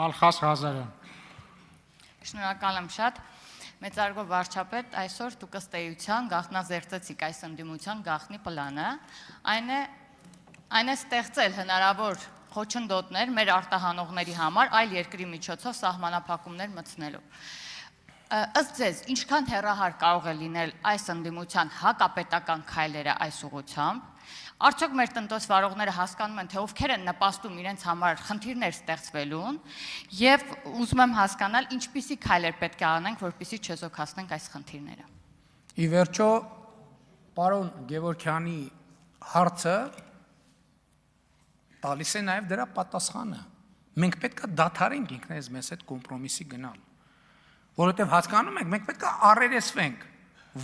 Ալխաս Ղազարյան։ Շնորհակալ եմ շատ։ Մեծարգո վարչապետ, այսօր դուք ըստ էության գաղտնազերծեցիք այս ընդդիմության գաղտնի պլանը, այն է ստեղծել հնարավոր խոչընդոտներ մեր արտահանողների համար այլ երկրի միջոցով սահմանափակումներ մտցնելով։ Ըստ ձեզ, ինչքան հեռահար կարող է լինել այս ընդդիմության հակապետական քայլերը այս ուղղությամբ, արդյոք մեր տնտեսվարողները հասկանում են, թե ովքեր են նպաստում իրենց համար խնդիրներ ստեղծվելուն, եւ ուզում եմ հասկանալ, ինչպիսի քայլեր պետք է անենք, որպեսզի չեզոքացնենք այս խնդիրները։ Ի վերջո, պարոն Գևորգյանի հարցը տալիս է նաև դրա պատասխանը։ Մենք պետք է դադարենք ինքներս մեզ հետ կոմպրոմիսի գնալ, որովհետև հասկանում ենք, մենք պետք է առերեսվենք,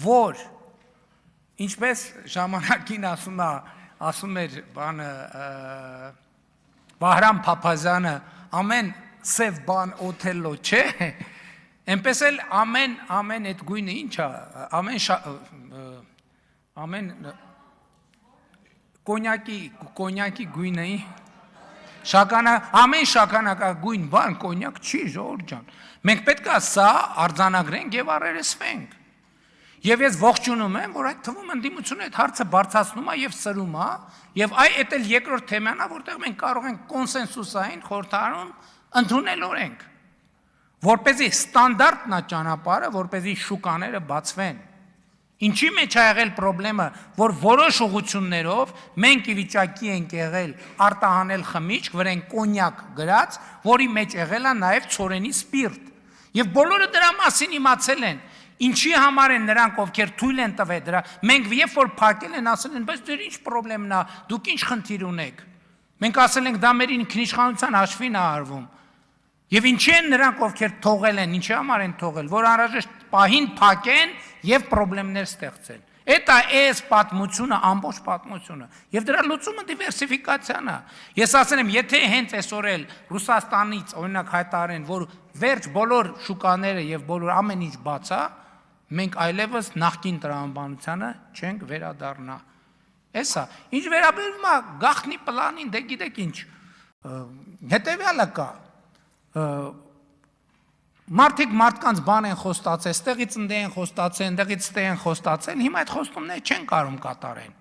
որ ինչպես ժամանակին ասում էր բանը Վահրամ Փափազյանը, ամեն սև բան օթելլո չէ, այնպես էլ ամեն այդ գույնը ինչ է, ամեն կոնյակի գույնը ամեն շագանակագույն բան կոնյակ չի, ժողովուրդ ջան։ Մենք պետք է սա արձանագրենք եւ առերեսվենք։ Եվ ես ողջունում եմ, որ այդ թվում ընդդիմությունը այդ հարցը բարձրացնում է եւ սրում է, եւ այդ էլ երկրորդ թեման է, որտեղ մենք կարող ենք կոնսենսուսային խորհրդարանում ընդունել օրենք, որպեսզի ստանդարտն է ճանապարհը, որպեսզի շուկաները բացվեն։ Ինչի մեջ է եղել խնդրեմը, որ որոշ ուղղություններով մենք ի վիճակի ենք եղել արտահանել խմիչք, վրան կոնյակ գրած, որի մեջ եղել է նաեւ ցորենի սպիրտ։ Եվ բոլորը դրա մասին իմացել են։ Ինչի համար են նրանք, ովքեր թույլ են տվել դրա, մենք երբ որ փակել են, ասել են, բայց դեր ինչ խնդրեմն է, դուք ինչ խնդիր ունեք։ Մենք ասել ենք, դա մեր ինքնիշխանության հաշվին է արվում։ Եվ ինչի են նրանք, ովքեր թողել են, ինչի համար են թողել, որ անհրաժեշտ պահին փակեն եւ խնդիրներ ստեղծեն։ Էդ է պատմությունը, ամբողջ պատմությունը։ Եվ դրա լուծումը դիվերսիֆիկացիան է։ Ես ասել եմ, եթե հենց այսօր էլ Ռուսաստանից օրինակ հայտարարեն, որ վերջ բոլոր շուկաները եւ բոլոր ամեն ինչ բաց է, մենք այլևս նախկին տրամաբանությանը չենք վերադառնա։ Էսա, ինչ վերաբերում է գաղտնի պլանին, դե գիտեք ինչ, հետեւյալը կա։ Մարդիկ մարդկանց բան են խոստացել, ստեղից ընդե են խոստացել, ընդեղից ստե են խոստացել, հիմա այդ խոստումները չեն կարող կատարեն։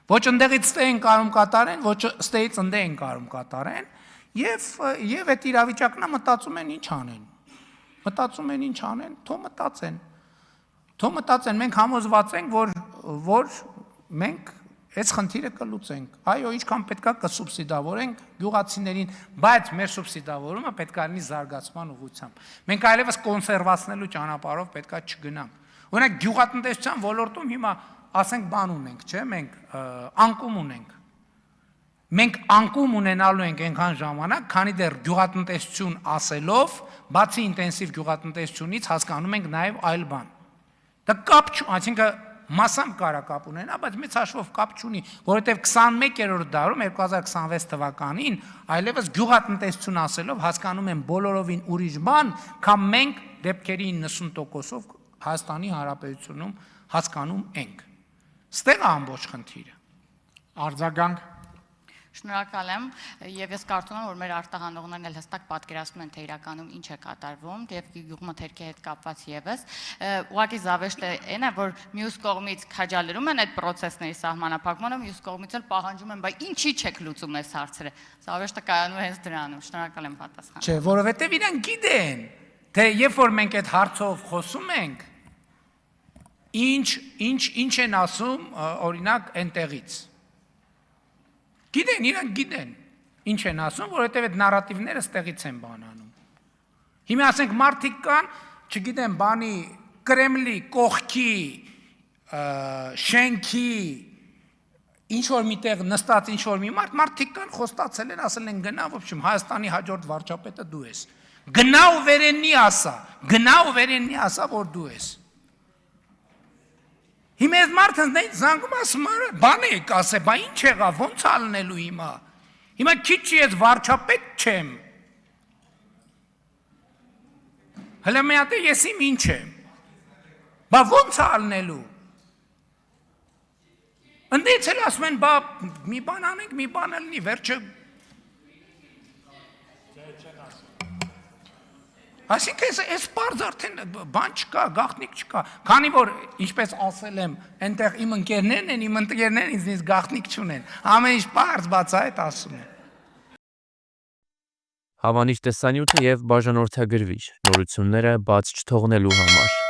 Ոչ ընդեղից ստե են կարող կատարեն, ոչ ստեից ընդե են կարող կատարեն, եւ այդ իրավիճակն է մտածում են ինչ անեն։ Մտածում են ինչ անեն, թող մտածեն, մենք համոզված ենք, որ մենք այս խնդիրը կլուծենք։ Այո, ինչքան պետքա կսուբսիդավորենք գյուղացիներին, բայց մեր սուբսիդավորումը պետք է լինի զարգացման ուղղությամբ։ Մենք այլևս կոնսերվացնելու ճանապարհով պետքա չգնանք։ Օրինակ գյուղատնտեսության ոլորտում հիմա ասենք բան ունենք, չէ՞, մենք անկում ունենք։ Մենք անկում ունենալու ենք այնքան ժամանակ, քանի դեռ գյուղատնտեսություն ասելով, բացի ինտենսիվ գյուղատնտեսությունից հասկանում ենք նաև այլ բան։ Դա կապ չունի, այսինքն մասամբ կարա կապ ունենա, բայց մեծ հաշվով կապ չունի, որովհետև 21-րդ դարում 2026 թվականին այլևս գյուղատնտեսություն ասելով հասկանում են բոլորովին ուրիշ բան, քան մենք դեպքերի 90%-ով Հայաստանի Հանրապետությունում հասկանում ենք։ Ստեղ է ամբողջ խնդիրը։ Արձագանք։ Շնորհակալ եմ, եւ ես կարծում եմ, որ մեր արտահանողներն էլ հստակ պատկերացնում են, թե իրականում ինչ է կատարվում, եւ գյուղմթերքի հետ կապված եւս։ Ուղղակի զավեշտը այն է, որ մյուս կողմից քաջալերում են այդ process-ների սահմանափակմանը, մյուս կողմից էլ պահանջում են, բայց ինչի՞ չեք լուծում այս հարցերը։ Զավեշտը կայանում է հենց դրանում։ Շնորհակալ եմ պատասխանը։ Չէ, որովհետեւ իրանք գիտեն, թե երբ որ մենք այդ հարցով խոսում ենք, ինչ են ասում, օրինակ, այնտեղից։ Գիտեն, իրանք գիտեն, ինչ են ասում, որովհետև այդ նարատիվները ստեղից են բանանում։ Հիմա ասենք մարդիկ կան, չգիտեմ, բանի Կրեմլի, կողքի, շենքի, ինչ-որ միտեղ նստած ինչ-որ մի մարդիկ կան, խոստացել են, ասել են գնա, ոբշեմ, Հայաստանի հաջորդ վարչապետը դու ես։ Գնա ու վերենի ասա, որ դու ես։ Հիմա այս մարդը զանգում ասում է, բան եք ասել, բա ինչ եղավ, ոնց ալնելու հիմա։ Հիմա քիչ ես վարչապետ չեմ։ Հələ մի հատ ես իմ ինչ եմ։ Բա ոնց ալնելու։ Ընդից էլ ասում են, բա մի բան անենք, մի բան լինի, վերջը Այսինքն այս բարձ արդեն բան չկա, գաղտնիք չկա։ Քանի որ ինչպես ասել եմ, այնտեղ իմ ընկերներն են, իմ ընկերներն ինձնից գաղտնիք չունեն։ Ամեն ինչ բարձ բացայտ ասում են։ Հավանիչ տեսանյութը եւ բաժանորդագրվիչ նորությունները բաց չթողնելու համար